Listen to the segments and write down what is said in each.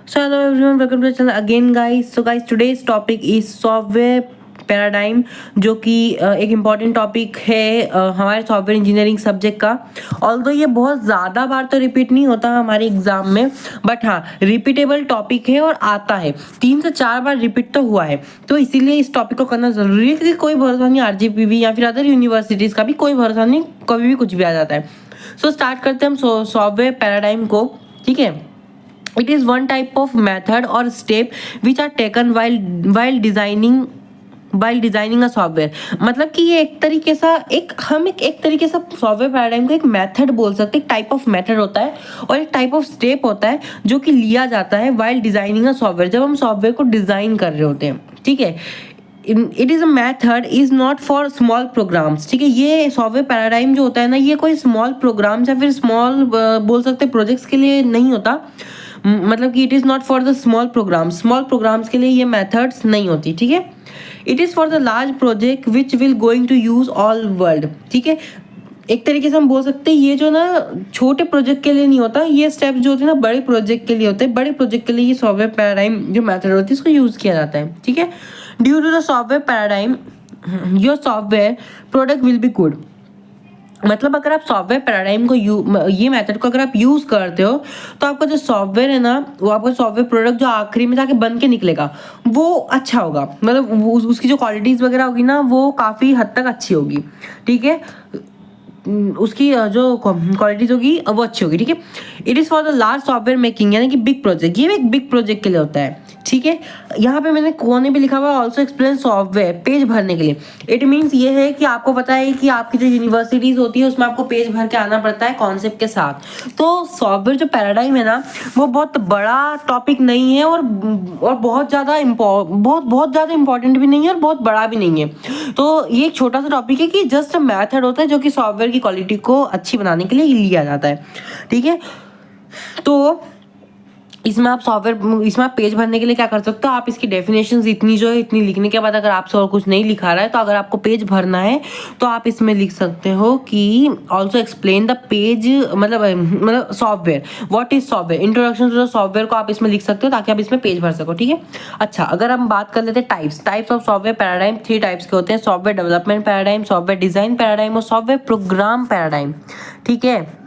So hello everyone, welcome to the channel again guys. So guys, today's topic is software paradigm, जो कि एक important topic है हमारे software engineering subject का। Although ये बहुत ज़्यादा बार तो रिपीट नहीं होता हमारे एग्जाम में, बट हाँ रिपीटेबल टॉपिक है और आता है 3 से 4 बार रिपीट तो हुआ है, तो इसीलिए इस टॉपिक को करना ज़रूरी है, क्योंकि कोई भरोसा नहीं आरजीपीवी या फिर अदर यूनिवर्सिटीज़ का भी कोई भरोसा नहीं, कभी भी कुछ भी आ जाता है। सो स्टार्ट करते हैं हम सॉफ्टवेयर पैराडाइम को। ठीक है, it is one type of method or step which are taken while designing a software। मतलब कि ये एक तरीके सा एक तरीके से सॉफ्टवेयर पैराडाइम को एक मेथड बोल सकते हैं। एक टाइप ऑफ मेथड होता है और एक टाइप ऑफ स्टेप होता है जो कि लिया जाता है while डिजाइनिंग अ सॉफ्टवेयर, जब हम सॉफ्टवेयर को डिजाइन कर रहे होते हैं। ठीक है, it is a method is not for small programs. ठीक है, ये सॉफ्टवेयर पैराडाइम जो होता है ना, ये कोई स्मॉल प्रोग्राम्स या फिर स्मॉल बोल सकते हैं प्रोजेक्ट्स के लिए नहीं होता। मतलब कि it is not for the small programs के लिए ये मेथड्स नहीं होती। ठीक है, it is for the large project which will going to use all world. ठीक है, एक तरीके से हम बोल सकते हैं ये जो ना छोटे प्रोजेक्ट के लिए नहीं होता, ये स्टेप्स जो होते हैं ना बड़े प्रोजेक्ट के लिए होते हैं। बड़े प्रोजेक्ट के लिए ये सॉफ्टवेयर पैराडाइम जो मेथड होती है इसको यूज़ किया जाता है। ठीक है, due to the software paradigm your software product will be good. मतलब अगर आप सॉफ्टवेयर पैराडाइम को ये मेथड को अगर आप यूज़ करते हो तो आपका जो सॉफ्टवेयर है ना, वो आपका सॉफ्टवेयर प्रोडक्ट जो आखिरी में जाके बन के निकलेगा वो अच्छा होगा। मतलब उसकी जो क्वालिटीज़ वगैरह होगी ना वो काफ़ी हद तक अच्छी होगी। ठीक है, उसकी जो क्वालिटीज होगी वो अच्छी होगी। ठीक है, it is for the large software making, यानी कि बिग प्रोजेक्ट, ये एक बिग प्रोजेक्ट के लिए होता है। ठीक है, यहाँ पे मैंने कोने पे लिखा हुआ ऑल्सो एक्सप्लेन सॉफ्टवेयर पेज भरने के लिए। इट मीन्स ये है कि आपको पता है कि आपकी जो यूनिवर्सिटीज़ होती है उसमें आपको पेज भर के आना पड़ता है कॉन्सेप्ट के साथ। तो सॉफ्टवेयर जो पैराडाइम है ना वो बहुत बड़ा टॉपिक नहीं है और बहुत ज़्यादा बहुत ज़्यादा इंपॉर्टेंट भी नहीं है और बहुत बड़ा भी नहीं है। तो ये एक छोटा सा टॉपिक है कि जस्ट मैथड होता है जो कि सॉफ्टवेयर की क्वालिटी को अच्छी बनाने के लिए लिया जाता है। ठीक है, तो इसमें आप पेज भरने के लिए क्या कर सकते हो, आप इसकी डेफिनेशंस इतनी जो है इतनी लिखने के बाद अगर आपसे और कुछ नहीं लिखा रहा है तो अगर आपको पेज भरना है तो आप इसमें लिख सकते हो कि ऑल्सो एक्सप्लेन द पेज, मतलब software, what is software, introduction to the software को आप इसमें लिख सकते हो ताकि आप इसमें पेज भर सको। ठीक है, अच्छा अगर हम बात कर लेते हैं types of software paradigm, 3 types के होते हैं, software development paradigm, software design paradigm और सॉफ्टवेयर प्रोग्राम पैराडाइम। ठीक है,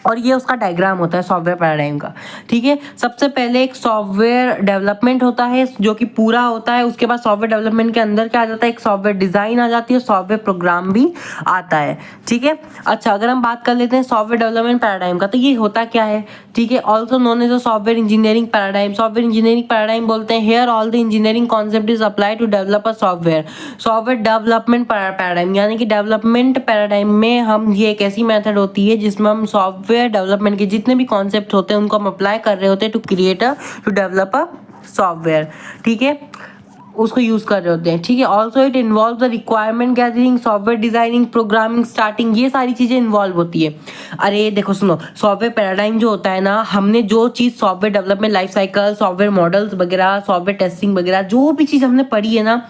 और ये उसका डायग्राम होता है सॉफ्टवेयर पैराडाइम का। ठीक है, सबसे पहले एक सॉफ्टवेयर डेवलपमेंट होता है जो कि पूरा होता है, उसके बाद सॉफ्टवेयर डेवलपमेंट के अंदर क्या आ जाता है, एक सॉफ्टवेयर डिजाइन आ जाती है, सॉफ्टवेयर प्रोग्राम भी आता है। ठीक है, अच्छा अगर हम बात कर लेते हैं सॉफ्टवेयर डेवलपमेंट पैराडाइम का, तो ये होता क्या है। ठीक है, also known as a software engineering paradigm. Software engineering paradigm बोलते हैं here all the engineering concept is apply to develop a software. Software development paradigm यानी कि डेवलपमेंट पैराडाइम में हम ये एक ऐसी मेथड होती है जिसमें हम सॉफ्टवेयर डेवलपमेंट के जितने भी कॉन्सेप्ट होते हैं उनको हम अप्लाई कर रहे होते हैं टू डेवलप अ सॉफ्टवेयर। ठीक है, उसको यूज कर रहे होते हैं। ठीक है, also it involve the requirement gathering, software designing, programming, starting, ये सारी चीजें इन्वॉल्व होती है। अरे देखो सुनो, सॉफ्टवेयर पैराडाइम जो होता है ना, हमने जो चीज software development life cycle, software models वगैरह, सॉफ्टवेयर टेस्टिंग वगैरह जो भी चीज हमने पढ़ी है ना,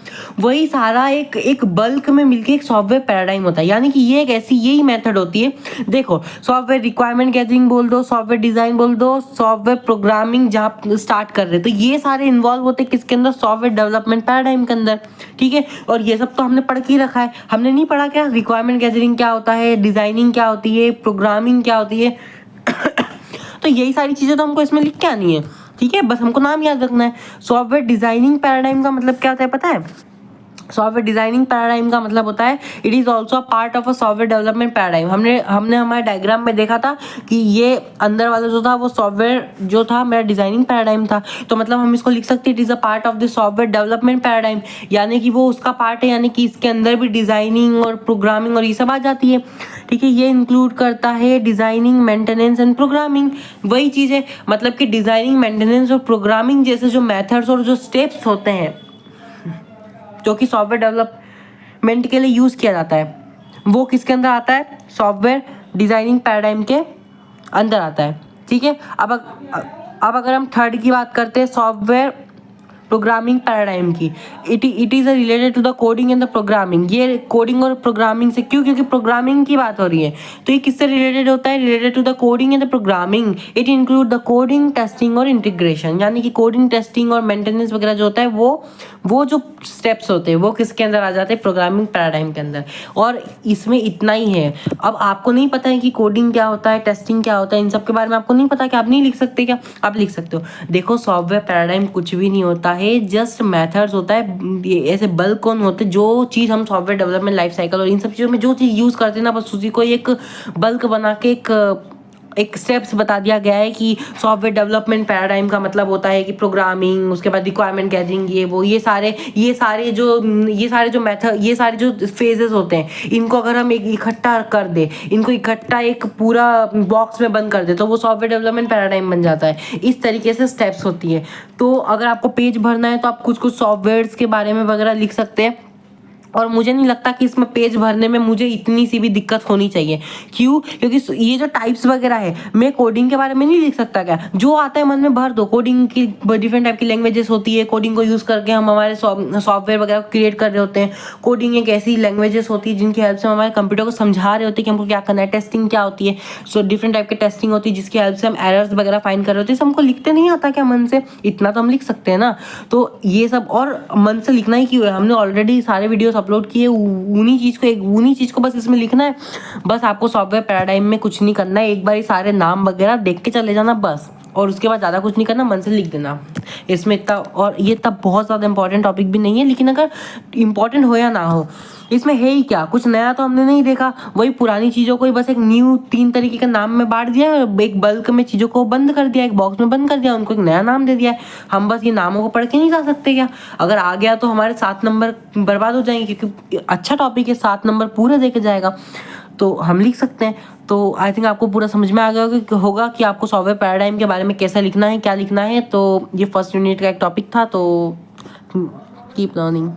वही सारा एक बल्क में मिलके एक सॉफ्टवेयर पैराडाइम होता है। यानी कि ये एक ऐसी यही मेथड होती है। देखो, सॉफ्टवेयर रिक्वायरमेंट गैदरिंग बोल दो, सॉफ्टवेयर डिजाइन बोल दो, सॉफ्टवेयर प्रोग्रामिंग जहाँ स्टार्ट कर रहे हैं, तो ये सारे इन्वॉल्व होते हैं किसके अंदर, सॉफ्टवेयर डेवलपमेंट पैराडाइम के अंदर। ठीक है, और ये सब तो हमने पढ़ के ही रखा है, हमने नहीं पढ़ा क्या रिक्वायरमेंट गैदरिंग क्या होता है, डिजाइनिंग क्या होती है, प्रोग्रामिंग क्या होती है। तो यही सारी चीजें तो हमको इसमें लिख के आनी है। ठीक है, बस हमको नाम याद रखना है। सॉफ्टवेयर डिजाइनिंग पैराडाइम का मतलब क्या होता है पता है, सॉफ्टवेयर डिजाइनिंग पैराडाइम का मतलब होता है it is also a part of a software development paradigm. हमने हमारे डायग्राम में देखा था कि ये अंदर वाला जो था वो सॉफ्टवेयर जो था मेरा डिजाइनिंग पैराडाइम था, तो मतलब हम इसको लिख सकते हैं it is a part of the software development paradigm, यानी कि वो उसका पार्ट है, यानी कि इसके अंदर भी डिजाइनिंग और प्रोग्रामिंग और ये सब आ जाती है। ठीक है, ये इंक्लूड करता है डिजाइनिंग, मेंटेनेंस एंड प्रोग्रामिंग। वही चीज़ है, मतलब कि डिजाइनिंग, मेंटेनेंस और प्रोग्रामिंग जैसे जो मेथड्स और जो स्टेप्स होते हैं जो कि सॉफ्टवेयर डेवलपमेंट के लिए यूज़ किया जाता है, वो किसके अंदर आता है, सॉफ्टवेयर डिजाइनिंग पैराडाइम के अंदर आता है। ठीक है, अब अगर हम थर्ड की बात करते हैं, सॉफ्टवेयर प्रोग्रामिंग पैराडाइम की। It is related to the coding and the programming. ये कोडिंग और प्रोग्रामिंग से क्यों, क्योंकि प्रोग्रामिंग की बात हो रही है, तो ये किससे रिलेटेड होता है, related to the coding and the programming. It include the coding, testing और इंटीग्रेशन, यानी कि कोडिंग, टेस्टिंग और मेंटेनेंस वगैरह जो होता है वो जो स्टेप्स होते हैं वो किसके अंदर आ जाते हैं, प्रोग्रामिंग पैराडाइम के अंदर। और इसमें इतना ही है। अब आपको नहीं पता है कि कोडिंग क्या होता है, टेस्टिंग क्या होता है, इन सब के बारे में आपको नहीं पता कि आप नहीं लिख सकते क्या, आप लिख सकते हो। देखो सॉफ्टवेयर पैराडाइम कुछ भी नहीं होता है, जस्ट मेथड्स होता है। ये ऐसे बल्क कौन होते हैं, जो चीज़ हम सॉफ्टवेयर डेवलपमेंट लाइफ साइकिल और इन सब चीज़ों में जो चीज़ यूज़ करते हैं ना, बस उसी को एक बल्क बना के एक स्टेप्स बता दिया गया है कि सॉफ्टवेयर डेवलपमेंट पैराडाइम का मतलब होता है कि प्रोग्रामिंग, उसके बाद रिक्वायरमेंट गैदरिंग, ये सारे जो मेथड, ये सारे जो फेजेस होते हैं, इनको अगर हम एक इकट्ठा कर दे, इनको इकट्ठा एक पूरा बॉक्स में बंद कर दे, तो वो सॉफ्टवेयर डेवलपमेंट पैराडाइम बन जाता है। इस तरीके से स्टेप्स होती है। तो अगर आपको पेज भरना है तो आप कुछ सॉफ्टवेयर्स के बारे में वगैरह लिख सकते हैं, और मुझे नहीं लगता कि इसमें पेज भरने में मुझे इतनी सी भी दिक्कत होनी चाहिए। क्यों, क्योंकि ये जो टाइप्स वगैरह है, मैं कोडिंग के बारे में नहीं लिख सकता क्या, जो आता है मन में भर दो। कोडिंग की डिफरेंट टाइप की लैंग्वेजेस होती है, कोडिंग को यूज़ करके हम हमारे सॉफ्टवेयर वगैरह क्रिएट कर रहे होते हैं। कोडिंग एक ऐसी लैंग्वेजेस होती है जिनकी हेल्प से हम हमारे कंप्यूटर को समझा रहे होते हैं कि हमको क्या करना है। टेस्टिंग क्या होती है, सो डिफरेंट टाइप की टेस्टिंग होती है जिसकी हेल्प से हम एरर्स वगैरह फाइंड कर रहे होते हैं। हमको लिखते नहीं आता क्या मन से, इतना तो हम लिख सकते हैं ना। तो ये सब, और मन से लिखना ही क्यों है, हमने ऑलरेडी सारे वीडियोस अपलोड किए, उन्हीं चीज़ को बस इसमें लिखना है। बस आपको सॉफ्टवेयर पैराडाइम में कुछ नहीं करना है, एक बार ये सारे नाम वगैरह देख के चले जाना बस, और उसके बाद ज़्यादा कुछ नहीं करना, मन से लिख देना इसमें इतना। और ये तब बहुत ज़्यादा इंपॉर्टेंट टॉपिक भी नहीं है, लेकिन अगर इंपॉर्टेंट हो या ना हो, इसमें है ही क्या, कुछ नया तो हमने नहीं देखा। वही पुरानी चीज़ों को ही बस एक न्यू 3 तरीके का नाम में बांट दिया, एक बल्क में चीज़ों को बंद कर दिया, एक बॉक्स में बंद कर दिया, उनको एक नया नाम दे दिया है। हम बस ये नामों को पढ़ के नहीं जा सकते क्या? अगर आ गया तो हमारे 7 नंबर बर्बाद हो जाएंगे, क्योंकि अच्छा टॉपिक है, 7 नंबर पूरे दे के जाएगा, तो हम लिख सकते हैं। तो आई थिंक आपको पूरा समझ में आ गया होगा कि आपको सॉफ्टवेयर पैराडाइम के बारे में कैसा लिखना है, क्या लिखना है। तो ये फर्स्ट यूनिट का एक टॉपिक था, तो कीप लर्निंग।